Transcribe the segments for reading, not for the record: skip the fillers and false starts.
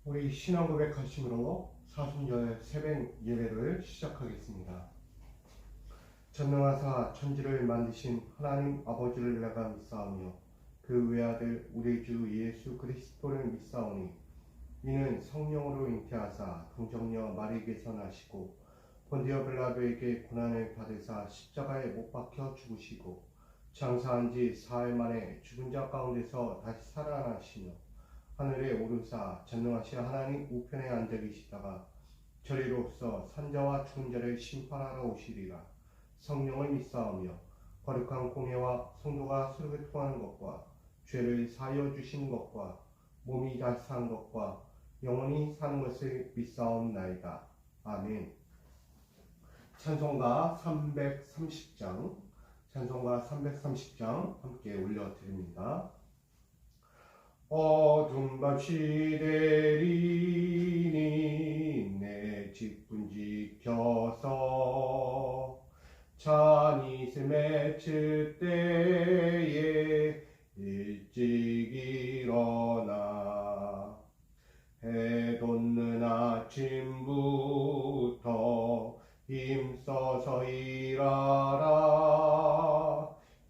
우리 신앙 고백하심으로 사순절 새벽 예배를 시작하겠습니다. 전능하사 천지를 만드신 하나님 아버지를 내가 믿사오며 그 외아들 우리 주 예수 그리스도를 믿사오니 이는 성령으로 잉태하사 동정녀 마리에게서 나시고 본디오 빌라도에게 고난을 받으사 십자가에 못 박혀 죽으시고 장사한 지 사흘 만에 죽은 자 가운데서 다시 살아나시며 하늘에 오르사 전능하신 하나님 우편에 앉아 계시다가 저리로서 산자와 죽은 자를 심판하러 오시리라. 성령을 믿사오며 거룩한 공예와 성도가 서로 교통하는 것과 죄를 사하여 주시는 것과 몸이 다시 산 것과 영원히 사는 것을 믿사옵나이다. 아멘. 찬송가 330장 함께 올려드립니다. 어둠 밤 시대리니 내 직분 지켜서 잔이스 맺힐 때에 일찍 일어나 해 돋는 아침부터 힘써서 일하라.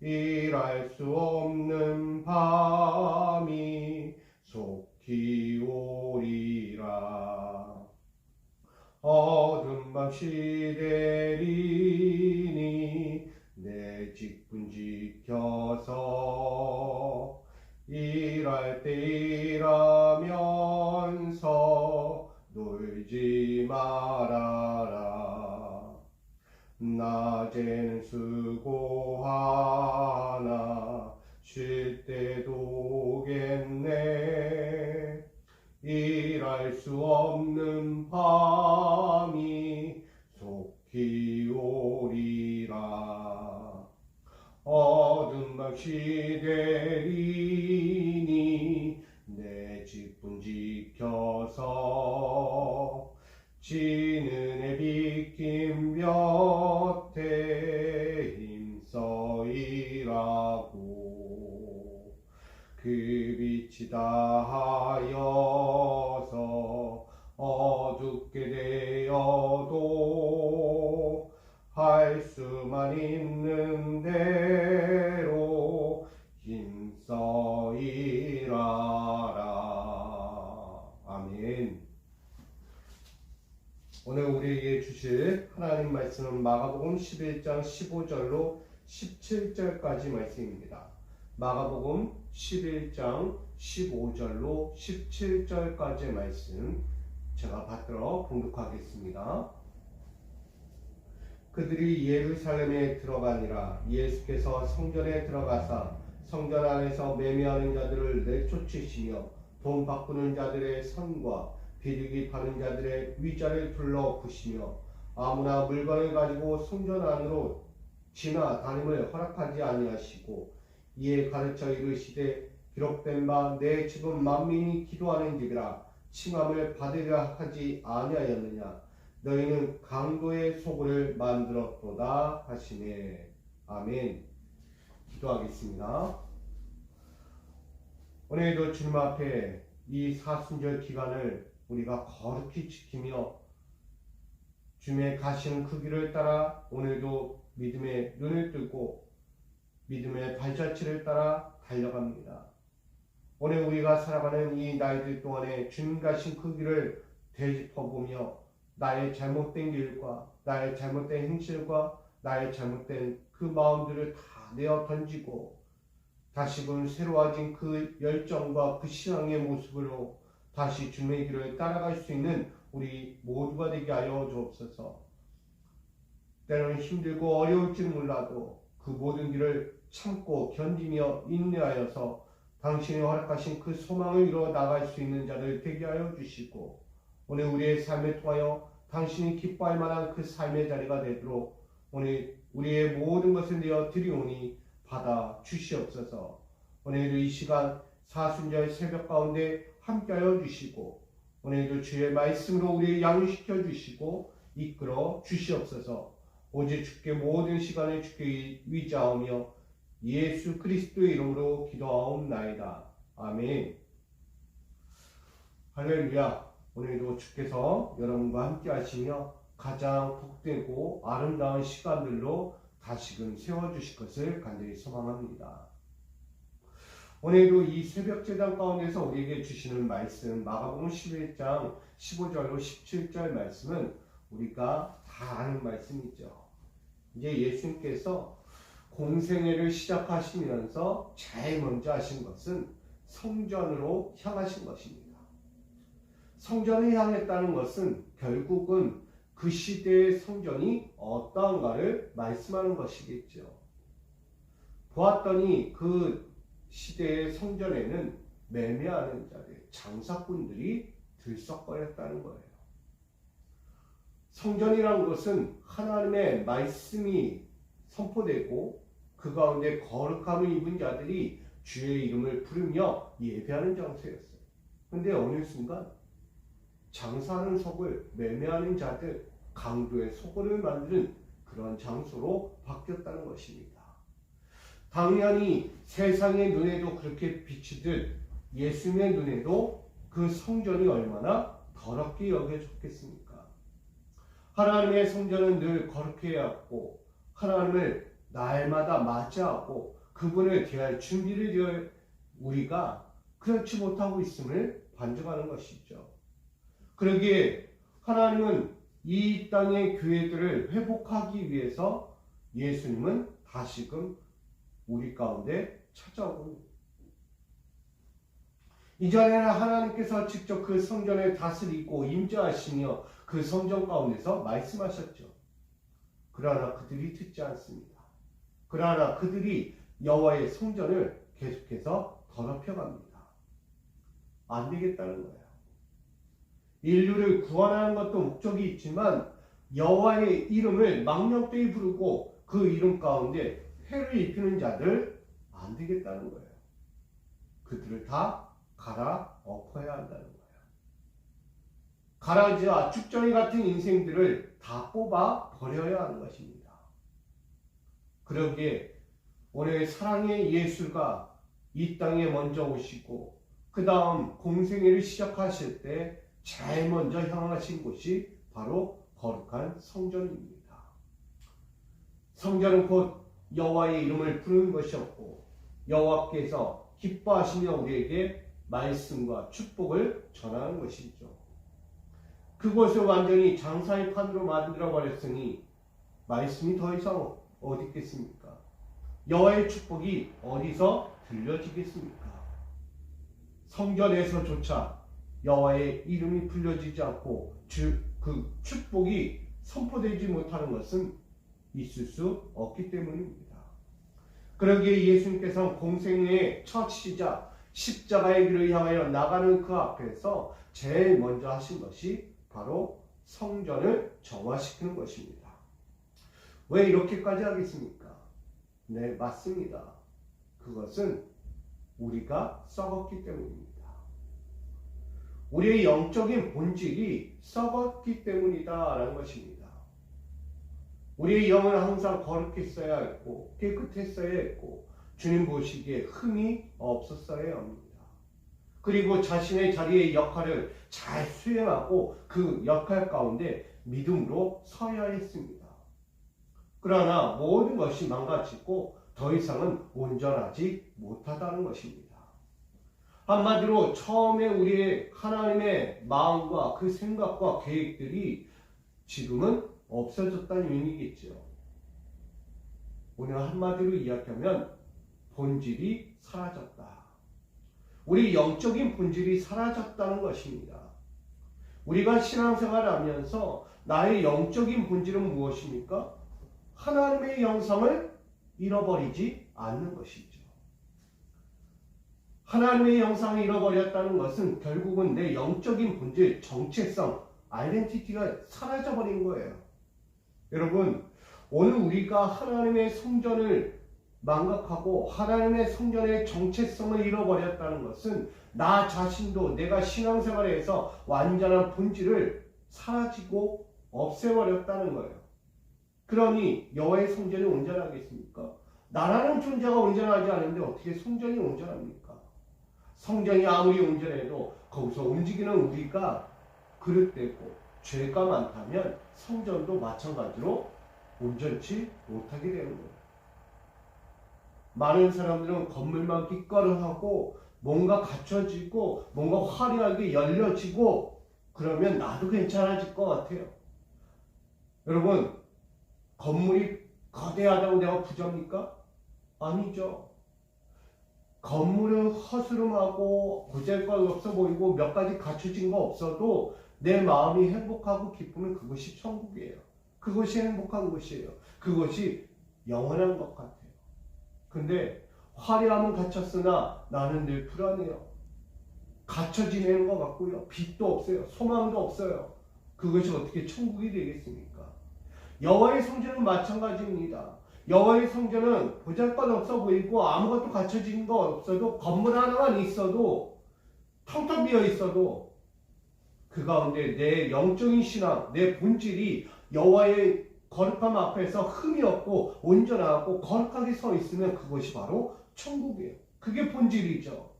일할 수 없는 밤이 속히 오리라. 어둠 밤 시대리니 내 직분 지켜서 일할 때 일하면서 놀지 말아라. 낮에는 수고하나 쉴 때도 오겠네. 일할 수 없는 밤이 속히 오리라. 어둠 밤 시대리니 내 직분 지켜서 지는 해 비킨 볕에 힘써 일하고 그 빛이 다하여서 어둡게 되어도 할 수만 있는 대로 힘써 일하라. 아멘. 오늘 우리에게 주실 하나님 말씀은 마가복음 11장 15절로 17절까지 말씀입니다. 마가복음 11장 15절로 17절까지의 말씀 제가 받들어 봉독하겠습니다. 그들이 예루살렘에 들어가니라. 예수께서 성전에 들어가사 성전 안에서 매매하는 자들을 내쫓으시며 돈 바꾸는 자들의 선과 비둘기 파는 자들의 위자를 둘러 부시며 아무나 물건을 가지고 성전 안으로 지나 다님을 허락하지 아니하시고 이에 가르쳐 이르시되 기록된 바 내 집은 만민이 기도하는 집이라 칭함을 받으려 하지 아니하였느냐. 너희는 강도의 소굴을 만들었도다 하시네. 아멘. 기도하겠습니다. 오늘도 주님 앞에 이 사순절 기간을 우리가 거룩히 지키며 주님의 가시는 그 길을 따라 오늘도 믿음의 눈을 뜨고 믿음의 발자취를 따라 달려갑니다. 오늘 우리가 살아가는 이 나이들 동안에 주님 가신 그 길을 되짚어보며 나의 잘못된 길과 나의 잘못된 행실과 나의 잘못된 그 마음들을 다 내어 던지고 다시금 새로워진 그 열정과 그 신앙의 모습으로 다시 주님의 길을 따라갈 수 있는 우리 모두가 되게 하여 주옵소서. 때로는 힘들고 어려울지는 몰라도 그 모든 길을 참고 견디며 인내하여서 당신이 허락하신 그 소망을 이루어 나갈 수 있는 자들 되게 하여 주시고 오늘 우리의 삶을 통하여 당신이 기뻐할 만한 그 삶의 자리가 되도록 오늘 우리의 모든 것을 내어 드리오니 받아 주시옵소서. 오늘도 이 시간 사순절 새벽 가운데 함께하여 주시고 오늘도 주의 말씀으로 우리를 양육시켜 주시고 이끌어 주시옵소서. 오직 주께 모든 시간을 주께 의지하오며 예수 그리스도의 이름으로 기도하옵나이다. 아멘. 할렐루야. 오늘도 주께서 여러분과 함께 하시며 가장 복되고 아름다운 시간들로 다시금 세워주실 것을 간절히 소망합니다. 오늘도 이 새벽제단 가운데서 우리에게 주시는 말씀 마가복음 11장 15절로 17절 말씀은 우리가 다 아는 말씀이죠. 이제 예수님께서 공생애를 시작하시면서 제일 먼저 하신 것은 성전으로 향하신 것입니다. 성전을 향했다는 것은 결국은 그 시대의 성전이 어떠한가를 말씀하는 것이겠죠. 보았더니 그 시대의 성전에는 매매하는 자들, 장사꾼들이 들썩거렸다는 거예요. 성전이란 것은 하나님의 말씀이 선포되고 그 가운데 거룩함을 입은 자들이 주의 이름을 부르며 예배하는 장소였어요. 그런데 어느 순간 장사하는 속을 매매하는 자들, 강도의 속을 만드는 그런 장소로 바뀌었다는 것입니다. 당연히 세상의 눈에도 그렇게 비치듯 예수님의 눈에도 그 성전이 얼마나 더럽게 여겨졌겠습니까? 하나님의 성전은 늘 거룩해야 하고 하나님을 날마다 맞이하고 그분을 대할 준비를 되어 우리가 그렇지 못하고 있음을 반증하는 것이죠. 그러기에 하나님은 이 땅의 교회들을 회복하기 위해서 예수님은 다시금 우리 가운데 찾아오고 이전에는 하나님께서 직접 그 성전을 다스리고 임재하시며 그 성전 가운데서 말씀하셨죠. 그러나 그들이 듣지 않습니다. 그러나 그들이 여호와의 성전을 계속해서 더럽혀갑니다. 안 되겠다는 거예요. 인류를 구원하는 것도 목적이 있지만 여호와의 이름을 망령되이 부르고 그 이름 가운데 해를 입히는 자들 안 되겠다는 거예요. 그들을 다 갈아엎어야 한다는 거예요. 가라지와 죽정이 같은 인생들을 다 뽑아 버려야 하는 것입니다. 그러기에 오늘 사랑의 예수가 이 땅에 먼저 오시고 그 다음 공생애를 시작하실 때 제일 먼저 향하신 곳이 바로 거룩한 성전입니다. 성전은 곧 여호와의 이름을 부르는 것이었고 여호와께서 기뻐하시며 우리에게 말씀과 축복을 전하는 것이죠. 그곳을 완전히 장사의 판으로 만들어버렸으니 말씀이 더 이상 어디 있겠습니까? 여호와의 축복이 어디서 들려지겠습니까? 성전에서조차 여호와의 이름이 불려지지 않고 그 축복이 선포되지 못하는 것은 있을 수 없기 때문입니다. 그러기에 예수님께서는 공생애의 첫 시작 십자가의 길을 향하여 나가는 그 앞에서 제일 먼저 하신 것이 바로 성전을 정화시키는 것입니다. 왜 이렇게까지 하겠습니까? 네, 맞습니다. 그것은 우리가 썩었기 때문입니다. 우리의 영적인 본질이 썩었기 때문이다라는 것입니다. 우리의 영은 항상 거룩했어야 했고 깨끗했어야 했고 주님 보시기에 흠이 없었어야 합니다. 그리고 자신의 자리의 역할을 잘 수행하고 그 역할 가운데 믿음으로 서야 했습니다. 그러나 모든 것이 망가지고 더 이상은 온전하지 못하다는 것입니다. 한마디로 처음에 우리의 하나님의 마음과 그 생각과 계획들이 지금은 없어졌다는 의미겠죠. 오늘 한마디로 이야기하면 본질이 사라졌다. 우리 영적인 본질이 사라졌다는 것입니다. 우리가 신앙생활을 하면서 나의 영적인 본질은 무엇입니까? 하나님의 영성을 잃어버리지 않는 것이죠. 하나님의 영성을 잃어버렸다는 것은 결국은 내 영적인 본질, 정체성, 아이덴티티가 사라져버린 거예요. 여러분, 오늘 우리가 하나님의 성전을 망각하고 하나님의 성전의 정체성을 잃어버렸다는 것은 나 자신도 내가 신앙생활에서 완전한 본질을 사라지고 없애버렸다는 거예요. 그러니 여호와의 성전이 온전하겠습니까? 나라는 존재가 온전하지 않은데 어떻게 성전이 온전합니까? 성전이 아무리 온전해도 거기서 움직이는 우리가 그릇되고 죄가 많다면 성전도 마찬가지로 온전치 못하게 되는 거예요. 많은 사람들은 건물만 기꺼르하고 뭔가 갖춰지고 뭔가 화려하게 열려지고 그러면 나도 괜찮아질 것 같아요. 여러분, 건물이 거대하다고 내가 부자입니까? 아니죠. 건물은 허스름하고 보잘것없어 보이고 몇 가지 갖춰진 거 없어도 내 마음이 행복하고 기쁘면 그것이 천국이에요. 그것이 행복한 것이에요. 그것이 영원한 것 같아요. 근데 화려함은 갖췄으나 나는 늘 불안해요. 갇혀 지내는 것 같고요. 빛도 없어요. 소망도 없어요. 그것이 어떻게 천국이 되겠습니까? 여호와의 성전은 마찬가지입니다. 여호와의 성전은 보잘것없어 보이고 아무것도 갖춰진 거 없어도 건물 하나만 있어도 텅텅 비어 있어도 그 가운데 내 영적인 신앙, 내 본질이 여호와의 거룩함 앞에서 흠이 없고 온전하고 거룩하게 서 있으면 그것이 바로 천국이에요. 그게 본질이죠.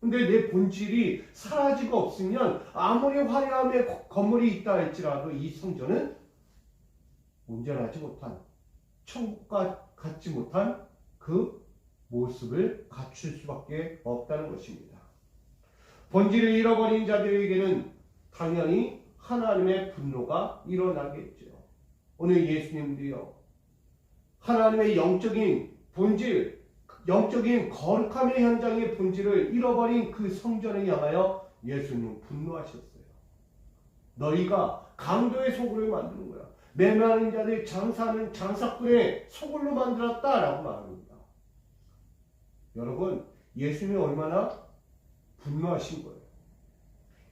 근데 내 본질이 사라지고 없으면 아무리 화려함의 건물이 있다 할지라도 이 성전은 온전하지 못한, 천국과 같지 못한 그 모습을 갖출 수밖에 없다는 것입니다. 본질을 잃어버린 자들에게는 당연히 하나님의 분노가 일어나겠죠. 오늘 예수님도요, 하나님의 영적인 본질, 영적인 거룩함의 현장의 본질을 잃어버린 그 성전을 향하여 예수님은 분노하셨어요. 너희가 강도의 소굴을 만드는 거야. 매매하는 자들 장사하는 장사꾼의 소굴로 만들었다라고 말합니다. 여러분, 예수님이 얼마나 분노하신 거예요.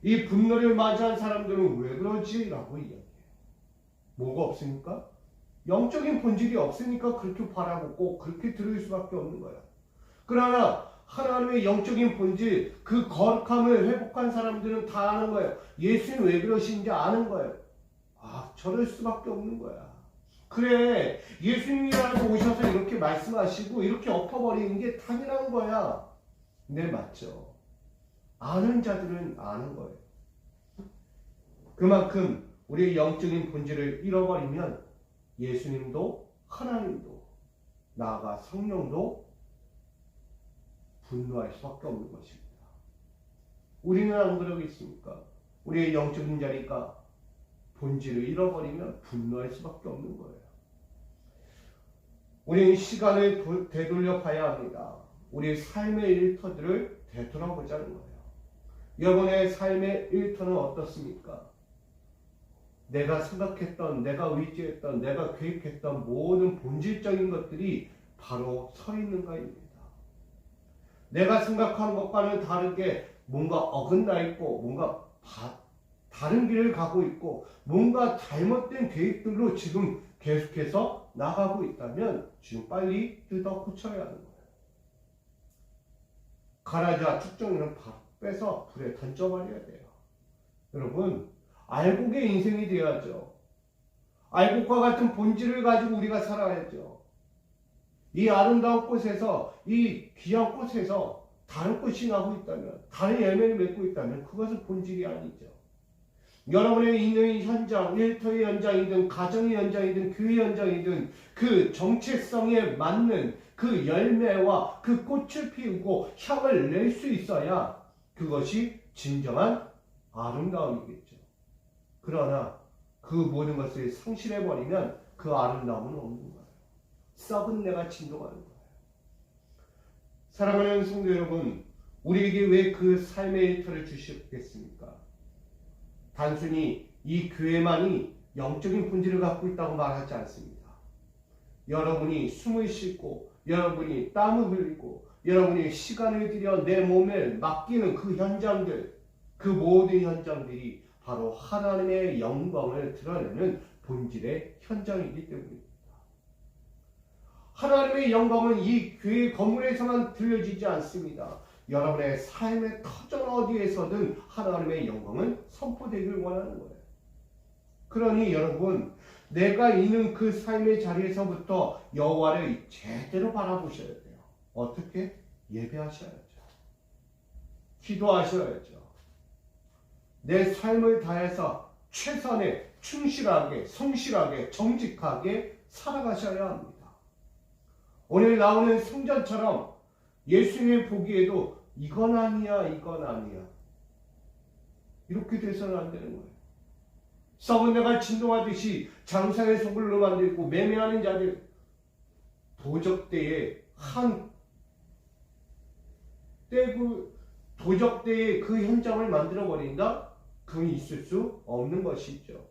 이 분노를 맞이한 사람들은 왜 그러지? 라고 이야기해요. 뭐가 없으니까? 영적인 본질이 없으니까 그렇게 바라보고 그렇게 들을 수밖에 없는 거예요. 그러나 하나님의 영적인 본질, 그 거룩함을 회복한 사람들은 다 아는 거예요. 예수님 왜 그러신지 아는 거예요. 아, 저럴 수밖에 없는 거야. 그래, 예수님이라고 오셔서 이렇게 말씀하시고 이렇게 엎어버리는 게 당연한 거야. 네, 맞죠. 아는 자들은 아는 거예요. 그만큼 우리의 영적인 본질을 잃어버리면 예수님도 하나님도 나아가 성령도 분노할 수밖에 없는 것입니다. 우리는 안 그러겠습니까? 우리의 영적인 자리가 본질을 잃어버리면 분노할 수밖에 없는 거예요. 우리는 시간을 되돌려 봐야 합니다. 우리의 삶의 일터들을 되돌아보자는 거예요. 여러분의 삶의 일터는 어떻습니까? 내가 생각했던, 내가 의지했던, 내가 계획했던 모든 본질적인 것들이 바로 서 있는가입니다. 내가 생각한 것과는 다르게 뭔가 어긋나 있고 뭔가 다른 길을 가고 있고 뭔가 잘못된 계획들로 지금 계속해서 나가고 있다면 지금 빨리 뜯어 고쳐야 하는 거예요. 가라자 축정이는 빼서 불에 던져버려야 돼요. 여러분, 알곡의 인생이 되어야죠. 알곡과 같은 본질을 가지고 우리가 살아야죠. 이 아름다운 꽃에서, 이 귀한 꽃에서 다른 꽃이 나고 있다면, 다른 열매를 맺고 있다면 그것은 본질이 아니죠. 여러분의 있는 현장, 일터의 현장이든 가정의 현장이든 교회 현장이든 그 정체성에 맞는 그 열매와 그 꽃을 피우고 향을 낼 수 있어야 그것이 진정한 아름다움이겠죠. 그러나 그 모든 것을 상실해버리면 그 아름다움은 없는 거예요. 썩은 내가 진동하는 거예요. 사랑하는 성도 여러분, 우리에게 왜 그 삶의 일터를 주셨겠습니까? 단순히 이 교회만이 영적인 본질을 갖고 있다고 말하지 않습니다. 여러분이 숨을 쉴고 여러분이 땀을 흘리고 여러분이 시간을 들여 내 몸에 맡기는 그 현장들, 그 모든 현장들이 바로 하나님의 영광을 드러내는 본질의 현장이기 때문입니다. 하나님의 영광은 이 교회 건물에서만 들려지지 않습니다. 여러분의 삶의 터전 어디에서든 하나님의 영광은 선포되길 원하는 거예요. 그러니 여러분, 내가 있는 그 삶의 자리에서부터 여호와를 제대로 바라보셔야 돼요. 어떻게? 예배하셔야죠. 기도하셔야죠. 내 삶을 다해서 최선의 충실하게, 성실하게, 정직하게 살아가셔야 합니다. 오늘 나오는 성전처럼 예수님이 보기에도 이건 아니야, 이건 아니야, 이렇게 돼서는 안 되는 거예요. 썩은 내가 진동하듯이 장사의 소굴로 만들고 매매하는 자들, 도적대에 도적대에 그 현장을 만들어버린다? 그건 있을 수 없는 것이죠.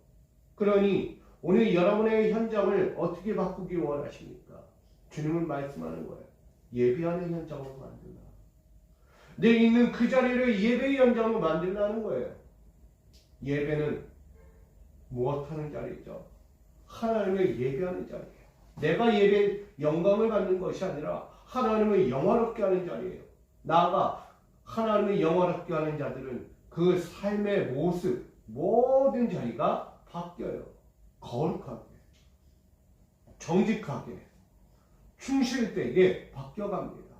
그러니 오늘 여러분의 현장을 어떻게 바꾸기 원하십니까? 주님은 말씀하는 거예요. 예배하는 현장으로 만들라. 내 있는 그 자리를 예배의 현장으로 만들라는 거예요. 예배는 무엇하는 자리죠? 하나님을 예배하는 자리예요. 내가 예배 영광을 받는 것이 아니라 하나님을 영화롭게 하는 자리예요. 나아가 하나님을 영화롭게 하는 자들은 그 삶의 모습, 모든 자리가 바뀌어요. 거룩하게, 정직하게, 충실되게 바뀌어갑니다.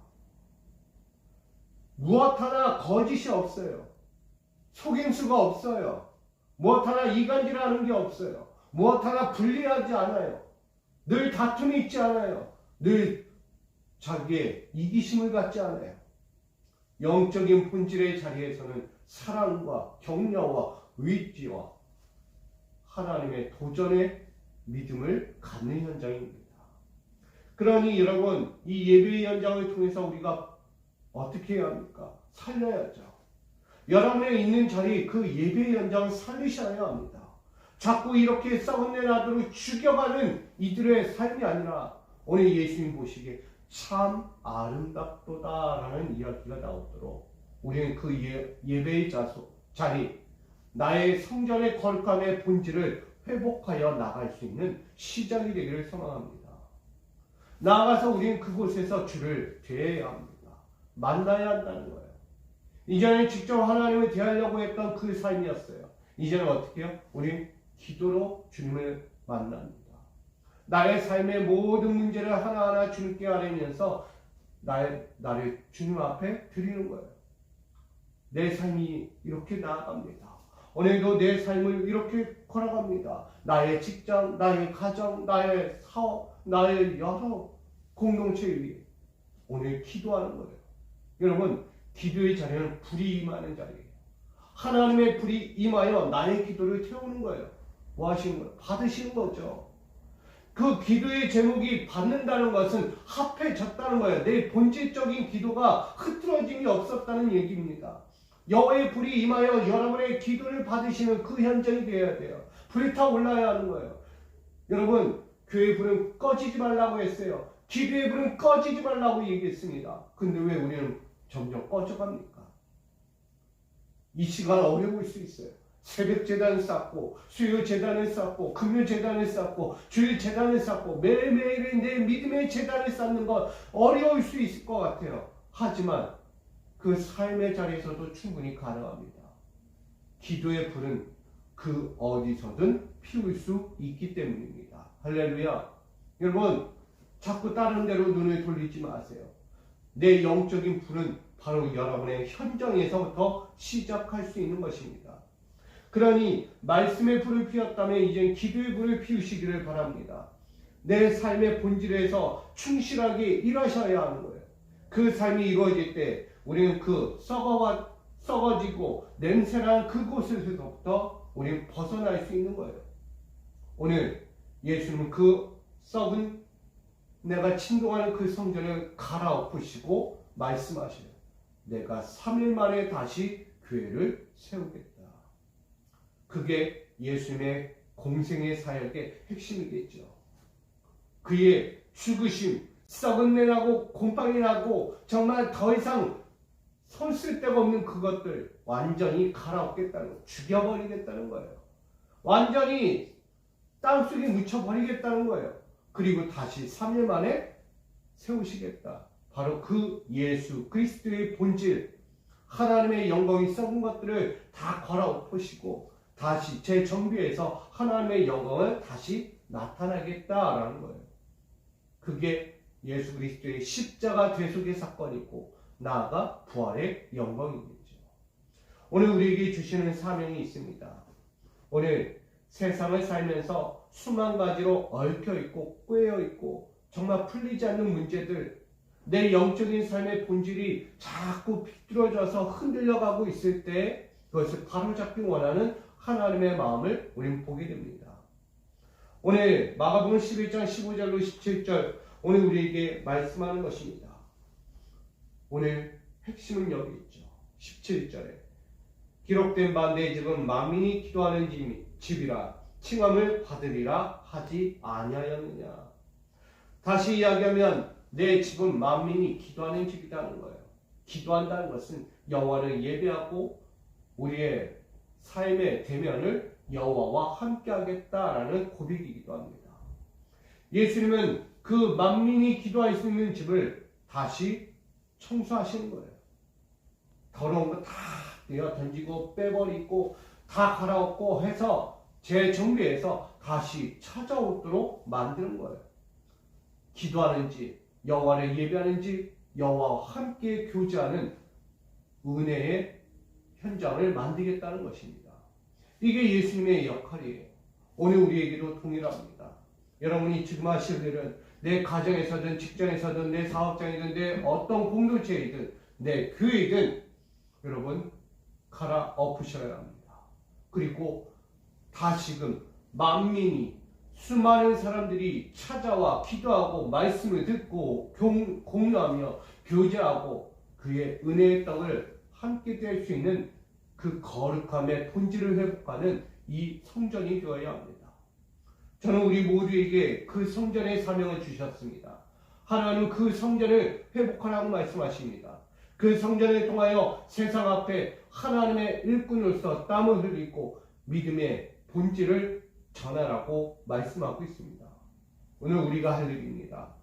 무엇 하나 거짓이 없어요. 속임수가 없어요. 무엇 하나 이간질하는 게 없어요. 무엇 하나 불리하지 않아요. 늘 다툼이 있지 않아요. 늘 자기의 이기심을 갖지 않아요. 영적인 본질의 자리에서는 사랑과 격려와 의지와 하나님의 도전의 믿음을 갖는 현장입니다. 그러니 여러분, 이 예배의 현장을 통해서 우리가 어떻게 해야 합니까? 살려야죠. 여러분의 있는 자리, 그 예배의 현장을 살리셔야 합니다. 자꾸 이렇게 썩은 내 나도록 죽여가는 이들의 삶이 아니라 오늘 예수님 보시기에 참 아름답도다라는 이야기가 나오도록 우리는 그 예배의 자리, 나의 성전의 거룩함의 본질을 회복하여 나갈 수 있는 시작이 되기를 소망합니다. 나아가서 우리는 그곳에서 주를 대해야 합니다. 만나야 한다는 거예요. 이전에 직접 하나님을 대하려고 했던 그 삶이었어요. 이제는 어떻게 해요? 우리는 기도로 주님을 만납니다. 나의 삶의 모든 문제를 하나하나 주님께 아뢰면서 나를 주님 앞에 드리는 거예요. 내 삶이 이렇게 나아갑니다. 오늘도 내 삶을 이렇게 걸어갑니다. 나의 직장, 나의 가정, 나의 사업, 나의 여러 공동체 위에 오늘 기도하는 거예요. 여러분, 기도의 자리는 불이 임하는 자리예요. 하나님의 불이 임하여 나의 기도를 태우는 거예요. 뭐 하시는 거예요? 받으시는 거죠. 그 기도의 제목이 받는다는 것은 합해졌다는 거예요. 내 본질적인 기도가 흐트러짐이 없었다는 얘기입니다. 여호와의 불이 임하여 여러분의 기도를 받으시는 그 현장이 되어야 돼요. 불이 타올라야 하는 거예요. 여러분, 교회의 불은 꺼지지 말라고 했어요. 기도의 불은 꺼지지 말라고 얘기했습니다. 근데 왜 우리는 점점 꺼져갑니까? 이 시간 어려울 수 있어요. 새벽 재단을 쌓고, 수요 재단을 쌓고, 금요 재단을 쌓고, 주일 재단을 쌓고, 매일매일 내 믿음의 재단을 쌓는 것 어려울 수 있을 것 같아요. 하지만 그 삶의 자리에서도 충분히 가능합니다. 기도의 불은 그 어디서든 피울 수 있기 때문입니다. 할렐루야. 여러분, 자꾸 다른 데로 눈을 돌리지 마세요. 내 영적인 불은 바로 여러분의 현장에서부터 시작할 수 있는 것입니다. 그러니 말씀의 불을 피웠다면 이제 기도의 불을 피우시기를 바랍니다. 내 삶의 본질에서 충실하게 일하셔야 하는 거예요. 그 삶이 이루어질 때 우리는 그 썩어지고 냄새나는 그곳에서부터 우리는 벗어날 수 있는 거예요. 오늘 예수님은 그 썩은 내가 침동하는 그 성전을 갈아엎으시고 말씀하셔요. 내가 3일 만에 다시 교회를 세우겠다. 그게 예수님의 공생의 사역의 핵심이겠죠. 그의 죽으심, 썩은 내나고 곰팡이 나고 정말 더 이상 손 쓸 데가 없는 그것들 완전히 갈아엎겠다는 거예요. 죽여버리겠다는 거예요. 완전히 땅속에 묻혀버리겠다는 거예요. 그리고 다시 3일 만에 세우시겠다. 바로 그 예수 그리스도의 본질, 하나님의 영광이 썩은 것들을 다 갈아엎으시고 다시 재정비해서 하나님의 영광을 다시 나타나겠다라는 거예요. 그게 예수 그리스도의 십자가 대속의 사건이고 나아가 부활의 영광이겠죠. 오늘 우리에게 주시는 사명이 있습니다. 오늘 세상을 살면서 수만 가지로 얽혀있고 꿰어있고 정말 풀리지 않는 문제들, 내 영적인 삶의 본질이 자꾸 비뚤어져서 흔들려가고 있을 때 그것을 바로잡기 원하는 하나님의 마음을 우리는 보게 됩니다. 오늘 마가복음 11장 15절로 17절 오늘 우리에게 말씀하는 것입니다. 오늘 핵심은 여기 있죠. 17절에 기록된 바 내 집은 만민이 기도하는 집이라 칭함을 받으리라 하지 아니하였느냐. 다시 이야기하면 내 집은 만민이 기도하는 집이라는 거예요. 기도한다는 것은 여호와를 예배하고 우리의 삶의 대면을 여호와와 함께 하겠다라는 고백이기도 합니다. 예수님은 그 만민이 기도할 수 있는 집을 다시 청소하시는 거예요. 더러운 거 다 내어 던지고 빼버리고 다 갈아엎고 해서 재정비해서 다시 찾아오도록 만드는 거예요. 기도하는지 여호와를 예배하는지 여호와와 함께 교제하는 은혜의 현장을 만들겠다는 것입니다. 이게 예수님의 역할이에요. 오늘 우리에게도 동일합니다. 여러분이 지금 하실 일은 내 가정에서든 직장에서든 내 사업장이든 내 어떤 공동체이든 내 교회이든 여러분 갈아엎으셔야 합니다. 그리고 다시금 만민이 수많은 사람들이 찾아와 기도하고 말씀을 듣고 공유하며 교제하고 그의 은혜의 떡을 함께 뗄 수 있는 그 거룩함의 본질을 회복하는 이 성전이 되어야 합니다. 저는 우리 모두에게 그 성전의 사명을 주셨습니다. 하나님은 그 성전을 회복하라고 말씀하십니다. 그 성전을 통하여 세상 앞에 하나님의 일꾼으로서 땀을 흘리고 믿음의 본질을 전하라고 말씀하고 있습니다. 오늘 우리가 할 일입니다.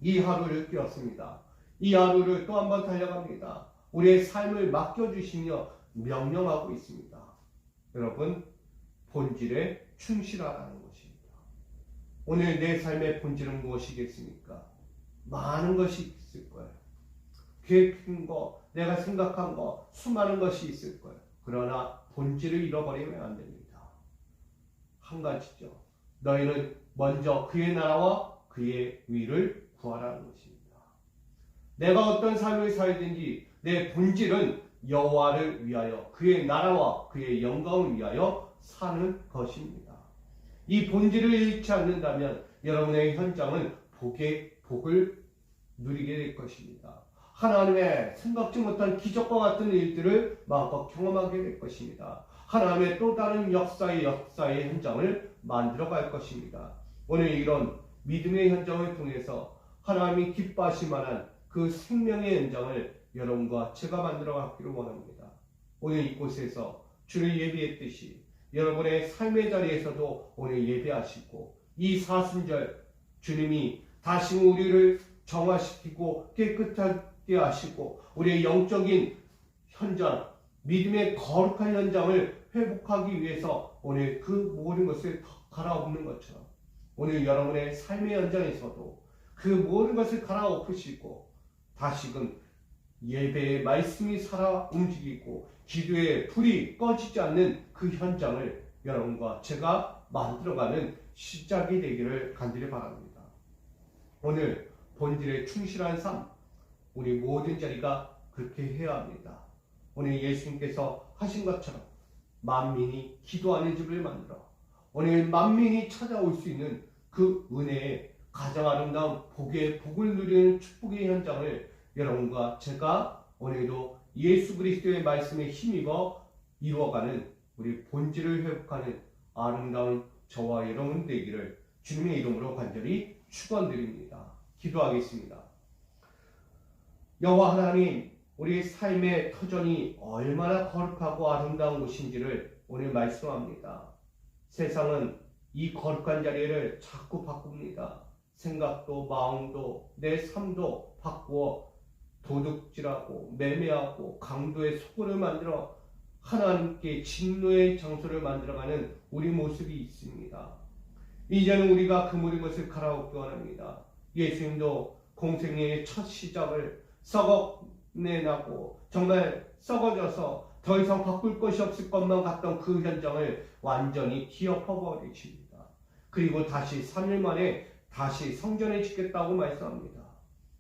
이 하루를 뛰었습니다. 이 하루를 또 한 번 달려갑니다. 우리의 삶을 맡겨주시며 명령하고 있습니다. 여러분, 본질에 충실하라는 것입니다. 오늘 내 삶의 본질은 무엇이겠습니까? 많은 것이 있을 거예요. 계획한 거, 내가 생각한 거, 수많은 것이 있을 거예요. 그러나 본질을 잃어버리면 안 됩니다. 한 가지죠. 너희는 먼저 그의 나라와 그의 의를 구하라는 것입니다. 내가 어떤 삶을 살든지 내 본질은 여호와를 위하여 그의 나라와 그의 영광을 위하여 사는 것입니다. 이 본질을 잃지 않는다면 여러분의 현장은 복을 누리게 될 것입니다. 하나님의 생각지 못한 기적과 같은 일들을 마음껏 경험하게 될 것입니다. 하나님의 또 다른 역사의 현장을 만들어갈 것입니다. 오늘 이런 믿음의 현장을 통해서 하나님이 기뻐하실 만한 그 생명의 현장을 여러분과 제가 만들어가기를 원합니다. 오늘 이곳에서 주를 예배했듯이 여러분의 삶의 자리에서도 오늘 예배하시고 이 사순절 주님이 다시 우리를 정화시키고 깨끗하게 하시고 우리의 영적인 현장, 믿음의 거룩한 현장을 회복하기 위해서 오늘 그 모든 것을 갈아엎는 것처럼 오늘 여러분의 삶의 현장에서도 그 모든 것을 갈아엎으시고 다시금 예배의 말씀이 살아 움직이고 기도의 불이 꺼지지 않는 그 현장을 여러분과 제가 만들어가는 시작이 되기를 간절히 바랍니다. 오늘 본질에 충실한 삶, 우리 모든 자리가 그렇게 해야 합니다. 오늘 예수님께서 하신 것처럼 만민이 기도하는 집을 만들어 오늘 만민이 찾아올 수 있는 그 은혜의 가장 아름다운 복을 누리는 축복의 현장을 여러분과 제가 오늘도 예수 그리스도의 말씀에 힘입어 이루어가는 우리 본질을 회복하는 아름다운 저와 여러분 되기를 주님의 이름으로 간절히 축원드립니다. 기도하겠습니다. 여호와 하나님, 우리 삶의 터전이 얼마나 거룩하고 아름다운 곳인지를 오늘 말씀합니다. 세상은 이 거룩한 자리를 자꾸 바꿉니다. 생각도 마음도 내 삶도 바꾸어 도둑질하고 매매하고 강도의 소굴을 만들어 하나님께 진노의 장소를 만들어가는 우리 모습이 있습니다. 이제는 우리가 그 모든 것을 갈아엎기 원합니다. 예수님도 공생의 첫 시작을 썩어내나고 정말 썩어져서 더 이상 바꿀 것이 없을 것만 같던 그 현장을 완전히 뒤엎어버리십니다. 그리고 다시 3일 만에 다시 성전을 짓겠다고 말씀합니다.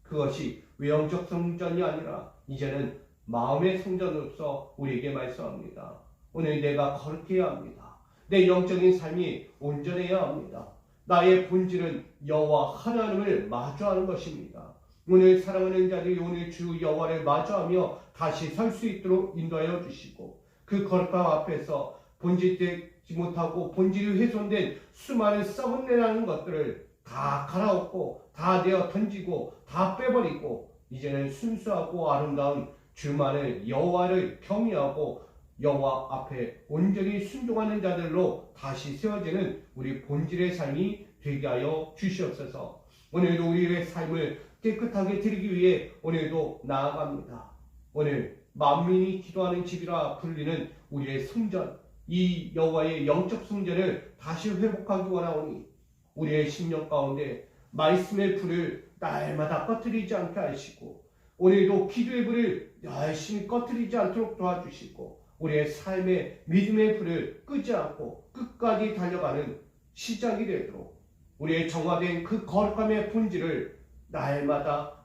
그것이 외형적 성전이 아니라 이제는 마음의 성전으로서 우리에게 말씀합니다. 오늘 내가 거룩해야 합니다. 내 영적인 삶이 온전해야 합니다. 나의 본질은 여호와 하나님을 마주하는 것입니다. 오늘 사랑하는 자들이 오늘 주 여호와를 마주하며 다시 설 수 있도록 인도하여 주시고, 그 거룩함 앞에서 본질되지 못하고 본질이 훼손된 수많은 썩은 내라는 것들을 다 갈아엎고 다 내어 던지고 다 빼버리고 이제는 순수하고 아름다운 주만을 여호와를 경외하고 여호와 앞에 온전히 순종하는 자들로 다시 세워지는 우리 본질의 삶이 되게 하여 주시옵소서. 오늘도 우리의 삶을 깨끗하게 드리기 위해 오늘도 나아갑니다. 오늘 만민이 기도하는 집이라 불리는 우리의 성전, 이 여호와의 영적 성전을 다시 회복하기 원하오니 우리의 심령 가운데 말씀의 불을 날마다 꺼뜨리지 않게 하시고, 오늘도 기도의 불을 열심히 꺼뜨리지 않도록 도와주시고, 우리의 삶의 믿음의 불을 끄지 않고 끝까지 달려가는 시작이 되도록 우리의 정화된 그 거룩함의 본질을 날마다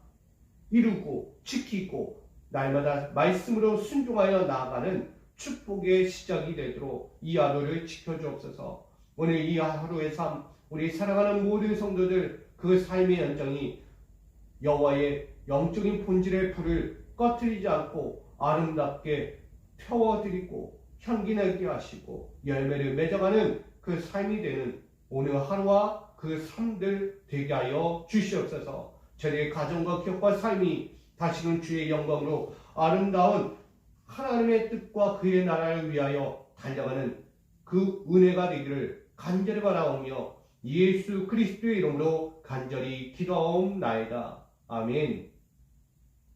이루고 지키고 날마다 말씀으로 순종하여 나아가는 축복의 시작이 되도록 이 하루를 지켜주옵소서. 오늘 이 하루의 삶, 우리 사랑하는 모든 성도들 그 삶의 현장이 여호와의 영적인 본질의 불을 꺼뜨리지 않고 아름답게 태워드리고 향기 나게 하시고 열매를 맺어가는 그 삶이 되는 오늘 하루와 그 삶들 되게 하여 주시옵소서. 저희의 가정과 기업과 삶이 다시금 주의 영광으로 아름다운 하나님의 뜻과 그의 나라를 위하여 달려가는 그 은혜가 되기를 간절히 바라오며 예수 그리스도의 이름으로 간절히 기도하옵나이다. 아멘.